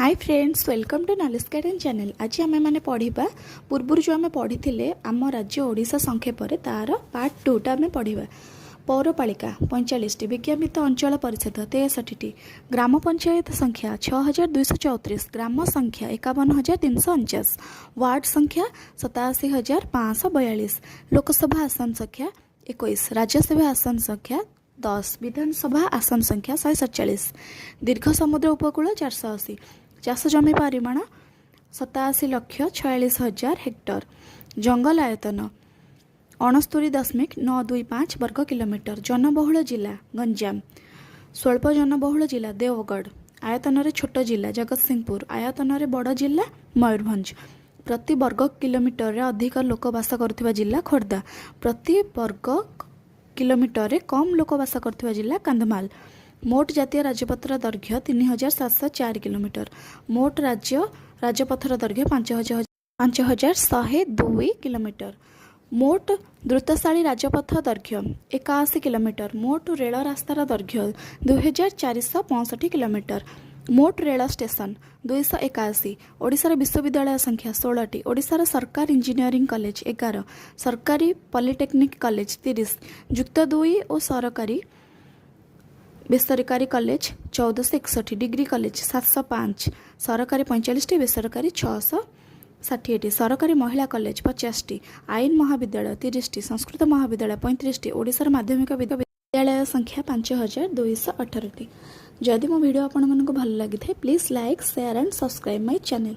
Hi friends, welcome to knowledge garden channel. आज आम मैंने पढ़ा पूर्व जो आम पढ़ी आम राज्य ओडिशा संक्षेप तार पार्ट 2 आम पढ़ा। पौरपालिका 45टी, विज्ञापित अंचल परिषद 63टी, ग्राम पंचायत संख्या 6234, ग्राम संख्या 51349, वार्ड संख्या 87,542, लोकसभा आसन संख्या 21, राज्यसभा आसन संख्या 10, विधानसभा आसन संख्या 147, दीर्घ समुद्र उपकूल 480, चाष जमी परिमाण 87,46,000 हेक्टर, जंगल आयतन 69.925 वर्ग किलोमीटर, जनबहुल जिला गंजाम, स्वल्प जनबहुल जिला देवगढ़, आयतन रे छोट जिला जगतसिंहपुर, आयतन रे बड़ जिला मयूरभंज, प्रति वर्ग किलोमीटर रे अधिक लोक बास करथिबा जिला खोर्धा, प्रति वर्ग किलोमीटर रे कम लोक बास करथिबा जिला कंधमाल। मोट जातीय राजपथर दैर्घ्य 3704 किलोमीटर, मोट राज्य राजपथर दैर्घ्य 5102 किलोमीटर, मोट द्रुतशाली राजपथ दैर्घ्य 81 किलोमीटर, मोट रेल रास्तार दैर्घ्य 2465 किलोमीटर, मोट रेल स्टेशन 281, ओडिशार विश्वविद्यालय संख्या 16टी, ओडिशार सरकारी इंजीनियरिंग कॉलेज 11, सरकारी पॉलिटेक्निक कॉलेज 30, जुक्त 2 और सरकारी बेसरकारी कॉलेज 1461, डिग्री कॉलेज 705, सरकारी 45टी, बेसरकारी 660टी, सरकारी महिला कॉलेज 50टी, आईन महाविद्यालय 30टी, संस्कृत महाविद्यालय 35टी, ओडिशार माध्यमिक विद्यालय संख्या 5218टी। जदि मो वीडियो आपण मानक भल लगी please like share and subscribe my channel.